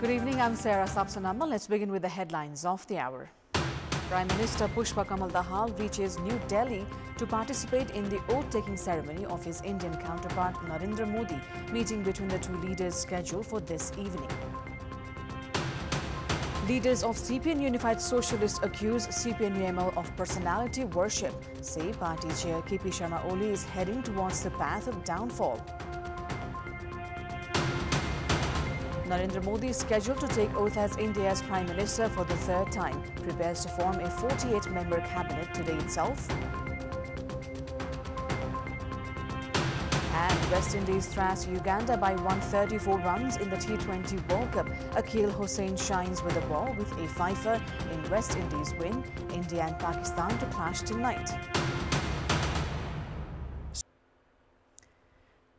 Good evening, I'm Sarah Sapsanamma. Let's begin with the headlines of the hour. Prime Minister Pushpa Kamal Dahal reaches New Delhi to participate in the oath-taking ceremony of his Indian counterpart Narendra Modi, meeting between the two leaders scheduled for this evening. Leaders of CPN Unified Socialists accuse CPN-UML of personality worship, say party chair KP Sharma Oli is heading towards the path of downfall. Narendra Modi is scheduled to take oath as India's Prime Minister for the third time, prepares to form a 48-member cabinet today itself. And West Indies thrash Uganda by 134 runs in the T20 World Cup. Akhil Hussain shines with the ball with a fifer in West Indies win. India and Pakistan to clash tonight.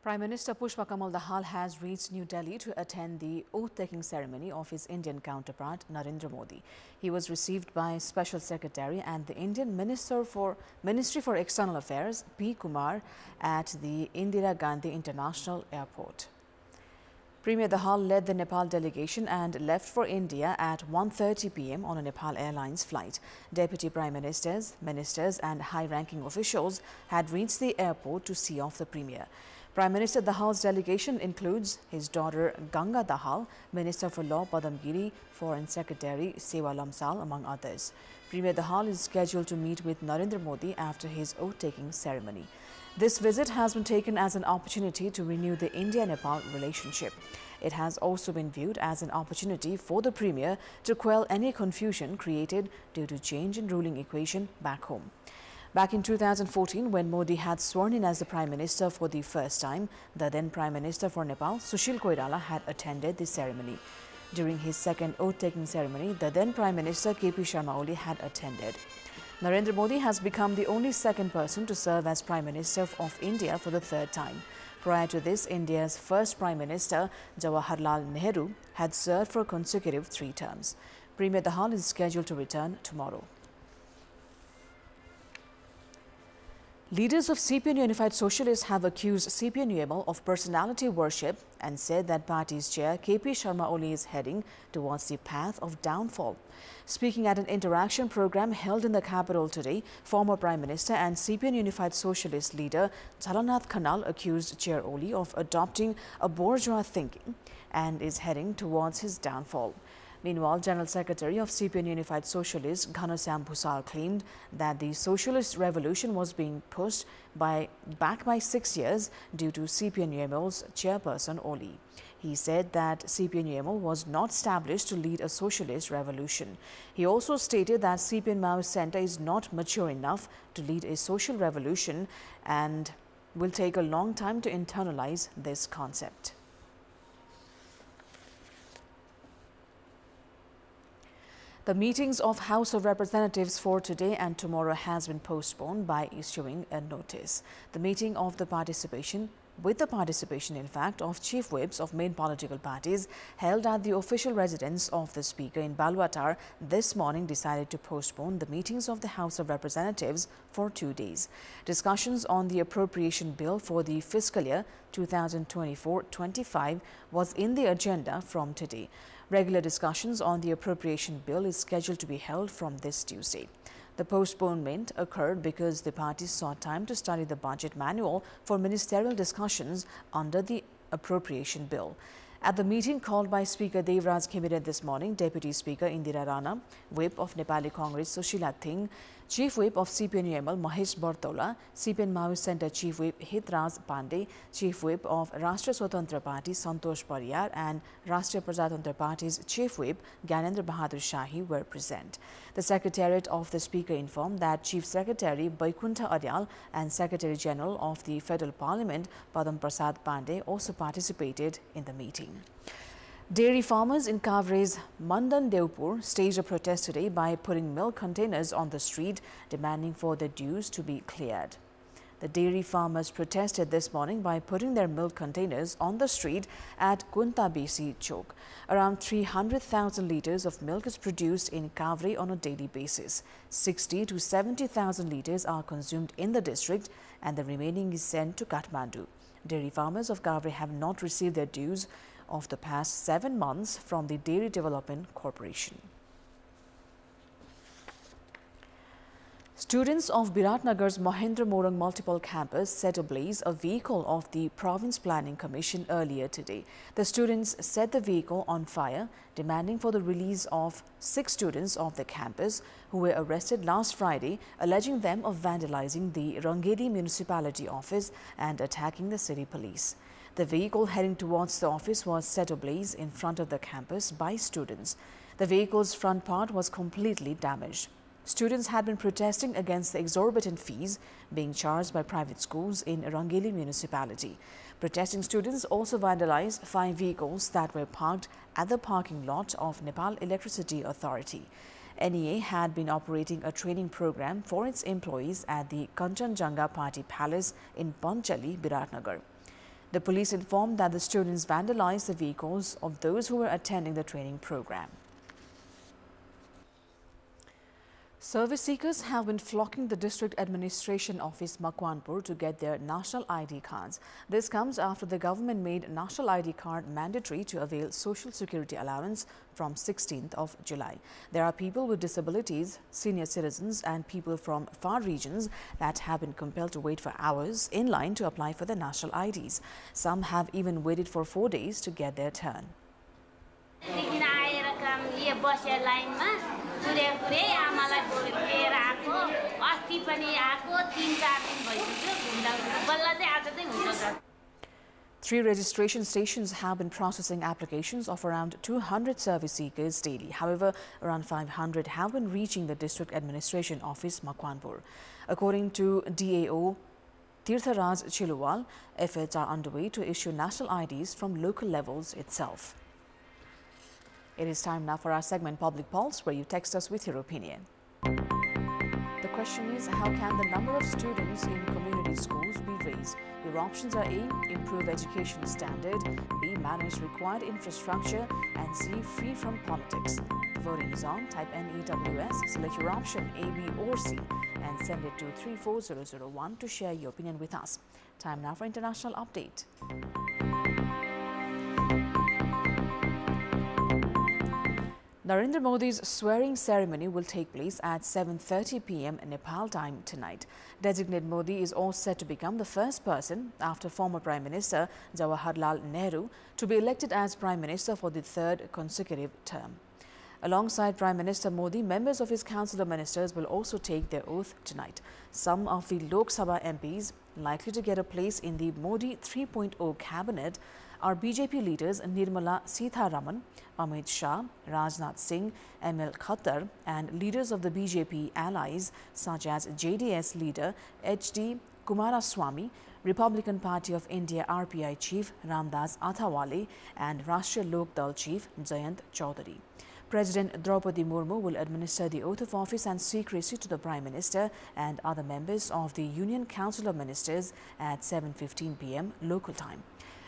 Prime Minister Pushpa Kamal Dahal has reached New Delhi to attend the oath-taking ceremony of his Indian counterpart Narendra Modi. He was received by Special Secretary and the Indian Ministry for External Affairs P. Kumar at the Indira Gandhi International Airport. Premier Dahal led the Nepal delegation and left for India at 1:30 p.m. on a Nepal Airlines flight. Deputy Prime Ministers, ministers and high-ranking officials had reached the airport to see off the Premier. Prime Minister Dahal's delegation includes his daughter Ganga Dahal, Minister for Law Padam Giri, Foreign Secretary Sewa Lamsal, among others. Premier Dahal is scheduled to meet with Narendra Modi after his oath-taking ceremony. This visit has been taken as an opportunity to renew the India-Nepal relationship. It has also been viewed as an opportunity for the Premier to quell any confusion created due to change in ruling equation back home. Back in 2014, when Modi had sworn in as the Prime Minister for the first time, the then Prime Minister for Nepal, Sushil Koirala, had attended the ceremony. During his second oath-taking ceremony, the then Prime Minister KP Sharma Oli had attended. Narendra Modi has become the only second person to serve as Prime Minister of India for the third time. Prior to this, India's first Prime Minister, Jawaharlal Nehru, had served for consecutive 3 terms. Premier Dahal is scheduled to return tomorrow. Leaders of CPN Unified Socialists have accused CPN-UML of personality worship and said that party's chair KP Sharma Oli is heading towards the path of downfall. Speaking at an interaction program held in the capital today, former Prime Minister and CPN Unified Socialist leader Jhalanath Khanal accused Chair Oli of adopting a bourgeois thinking and is heading towards his downfall. Meanwhile, General Secretary of CPN Unified Socialists Ghanshyam Bhusal claimed that the socialist revolution was being pushed back by 6 years due to CPN-UML's chairperson Oli. He said that CPN-UML was not established to lead a socialist revolution. He also stated that CPN-Maoist Center is not mature enough to lead a social revolution and will take a long time to internalize this concept. The meetings of House of Representatives for today and tomorrow has been postponed by issuing a notice. The meeting of the participation, in fact, of chief whips of main political parties held at the official residence of the Speaker in Balwatar this morning decided to postpone the meetings of the House of Representatives for 2 days. Discussions on the appropriation bill for the fiscal year 2024-25 was in the agenda from today. Regular discussions on the appropriation bill is scheduled to be held from this Tuesday. The postponement occurred because the parties sought time to study the budget manual for ministerial discussions under the appropriation bill. At the meeting called by Speaker Devraj Khemira this morning, Deputy Speaker Indira Rana, Whip of Nepali Congress Sushila Thing, Chief Whip of CPN-UML Mahesh Bartola, CPN-Maoist Center Chief Whip Hitraj Pandey, Chief Whip of Rashtriya Swatantra Party Santosh Pariyar and Rashtriya Prajatantra Party's Chief Whip Gyanendra Bahadur Shahi were present. The Secretariat of the Speaker informed that Chief Secretary Baikuntha Aryal and Secretary General of the Federal Parliament Padam Prasad Pandey also participated in the meeting. Dairy farmers in Kavre's Mandan Devpur staged a protest today by putting milk containers on the street, demanding for the dues to be cleared. The dairy farmers protested this morning by putting their milk containers on the street at Kuntabesi Chowk. Around 300,000 litres of milk is produced in Kavre on a daily basis. 60 to 70,000 litres are consumed in the district and the remaining is sent to Kathmandu. Dairy farmers of Kavre have not received their dues of the past 7 months from the Dairy Development Corporation. Students of Biratnagar's Mahendra Morang Multiple Campus set ablaze a vehicle of the Province Planning Commission earlier today. The students set the vehicle on fire, demanding for the release of 6 students of the campus who were arrested last Friday, alleging them of vandalizing the Rangedi Municipality office and attacking the city police. The vehicle heading towards the office was set ablaze in front of the campus by students. The vehicle's front part was completely damaged. Students had been protesting against the exorbitant fees being charged by private schools in Rangeli municipality. Protesting students also vandalized 5 vehicles that were parked at the parking lot of Nepal Electricity Authority. NEA had been operating a training program for its employees at the Kanchanjunga Party Palace in Panchali, Biratnagar. The police informed that the students vandalized the vehicles of those who were attending the training program. Service seekers have been flocking the District Administration Office Makwanpur to get their national ID cards. This comes after the government made national ID card mandatory to avail Social Security allowance from 16th of July. There are people with disabilities, senior citizens and people from far regions that have been compelled to wait for hours in line to apply for the national IDs. Some have even waited for 4 days to get their turn. Three registration stations have been processing applications of around 200 service seekers daily. However, around 500 have been reaching the District Administration Office, Makwanpur. According to DAO Tirtharaj Chiluwal, efforts are underway to issue national IDs from local levels itself. It is time now for our segment Public Pulse, where you text us with your opinion. The question is, how can the number of students in community schools be raised? Your options are A, improve education standard, B, manage required infrastructure, and C, free from politics. Voting is on. Type NEWS, select your option A, B or C and send it to 34001 to share your opinion with us. Time now for international update. Narendra Modi's swearing ceremony will take place at 7:30 p.m. Nepal time tonight. Designate Modi is all set to become the first person after former Prime Minister Jawaharlal Nehru to be elected as Prime Minister for the 3rd consecutive term. Alongside Prime Minister Modi, members of his Council of Ministers will also take their oath tonight. Some of the Lok Sabha MPs likely to get a place in the Modi 3.0 cabinet are BJP leaders Nirmala Sitharaman, Amit Shah, Rajnath Singh, ML Khattar and leaders of the BJP allies such as JDS leader HD Kumaraswamy, Republican Party of India RPI chief Ramdas Athawale and Rashtriya Lok Dal chief Jayant Chaudhary. President Draupadi Murmu will administer the oath of office and secrecy to the Prime Minister and other members of the Union Council of Ministers at 7:15 p.m. local time.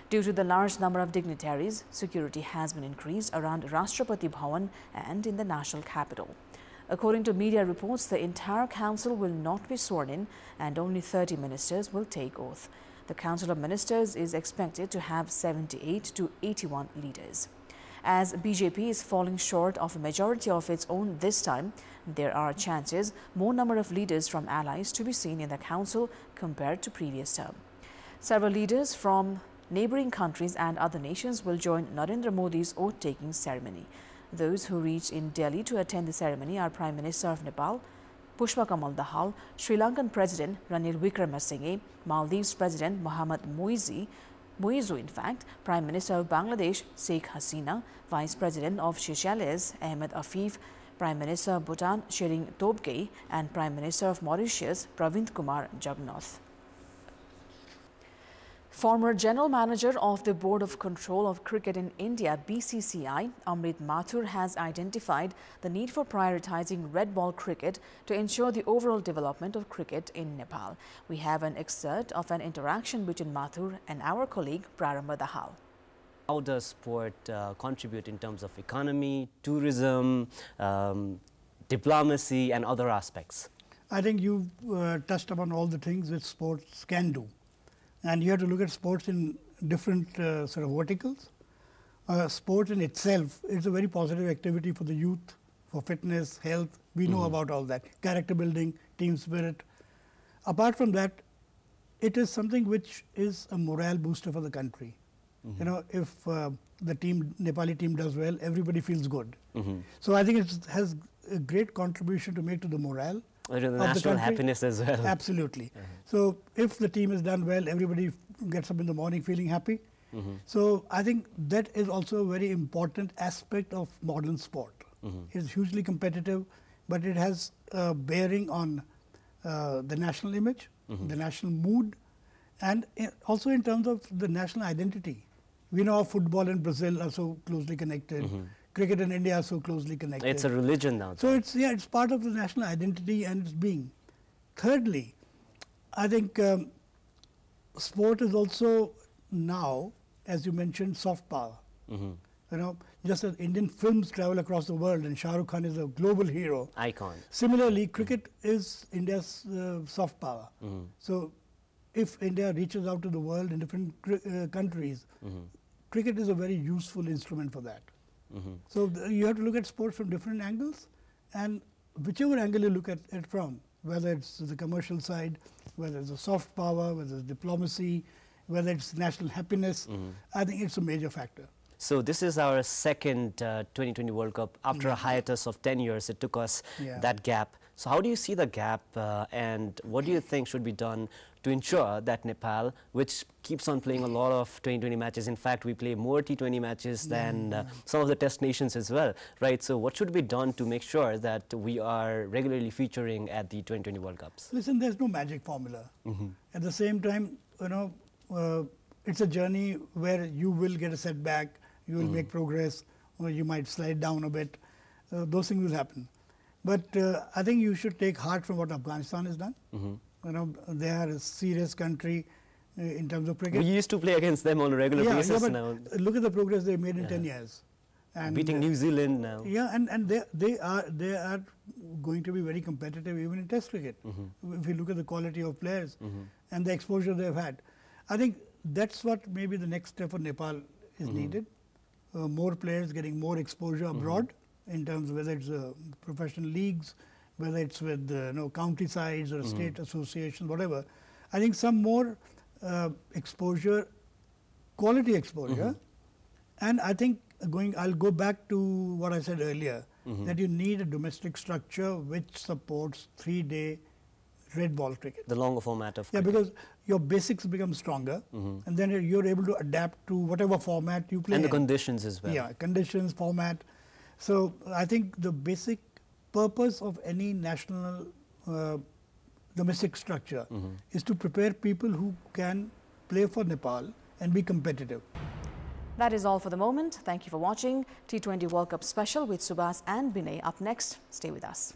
Due to the large number of dignitaries, security has been increased around Rashtrapati Bhavan and in the national capital. According to media reports, the entire council will not be sworn in and only 30 ministers will take oath. The Council of Ministers is expected to have 78 to 81 leaders. As BJP is falling short of a majority of its own this time, there are chances more number of leaders from allies to be seen in the council compared to previous term. Several leaders from neighboring countries and other nations will join Narendra Modi's oath-taking ceremony. Those who reach in Delhi to attend the ceremony are Prime Minister of Nepal, Pushpakamal Dahal, Sri Lankan President Ranil Wickremesinghe, Maldives President Mohammad Muizu, Prime Minister of Bangladesh Sheikh Hasina, Vice President of Seychelles Ahmed Afif, Prime Minister of Bhutan Shering Tobgay and Prime Minister of Mauritius Pravind Kumar Jagannath. Former General Manager of the Board of Control of Cricket in India, BCCI, Amrit Mathur has identified the need for prioritizing red ball cricket to ensure the overall development of cricket in Nepal. We have an excerpt of an interaction between Mathur and our colleague Prarambha Dahal. How does sport contribute in terms of economy, tourism, diplomacy and other aspects? I think you touched upon all the things which sports can do. And you have to look at sports in different sort of verticals. sport in itself is a very positive activity for the youth, for fitness, health. We know about all that. Character building, team spirit. Apart from that, it is something which is a morale booster for the country. You know, if the Nepali team does well, everybody feels good. So I think it has a great contribution to make to the morale Or to the of national the country. happiness as well. Absolutely. So if the team is done well, everybody gets up in the morning feeling happy. So I think that is also a very important aspect of modern sport. It's hugely competitive, but it has a bearing on the national image, the national mood, and also in terms of the national identity. We know football and Brazil are so closely connected. Cricket in India are so closely connected. It's a religion now. So it's part of the national identity and its being. Thirdly, I think sport is also now, as you mentioned, soft power. You know, just as Indian films travel across the world and Shah Rukh Khan is a global hero. Icon. Similarly, cricket is India's soft power. So if India reaches out to the world in different countries, cricket is a very useful instrument for that. So you have to look at sports from different angles, and whichever angle you look at it from, whether it's the commercial side, whether it's the soft power, whether it's diplomacy, whether it's national happiness, I think it's a major factor. So this is our second 2020 World Cup. After a hiatus of 10 years, it took us that gap. So how do you see the gap and what do you think should be done to ensure that Nepal, which keeps on playing a lot of 2020 matches, in fact we play more T20 matches than some of the test nations as well, right? So what should be done to make sure that we are regularly featuring at the 2020 World Cups? Listen, there's no magic formula. At the same time, you know, it's a journey where you will get a setback, you will make progress, or you might slide down a bit. Those things will happen. But I think you should take heart from what Afghanistan has done. You know, they are a serious country in terms of cricket. We used to play against them on a regular basis but now. Look at the progress they made in 10 years. And beating New Zealand now. Yeah, and they are going to be very competitive even in Test cricket. If you look at the quality of players and the exposure they've had, I think that's what maybe the next step for Nepal is needed. More players getting more exposure abroad in terms of whether it's professional leagues, whether it's with county sides or state associations, whatever. I think some more exposure, quality exposure, and I think I'll go back to what I said earlier, that you need a domestic structure which supports 3-day red ball cricket. The longer format of cricket. Yeah, because your basics become stronger, and then you're able to adapt to whatever format you play. And the conditions as well. Yeah, conditions, format. So I think the basic purpose of any national domestic structure is to prepare people who can play for Nepal and be competitive. That is all for the moment. Thank you for watching T20 World Cup Special with Subhas and Binay. Up next, stay with us.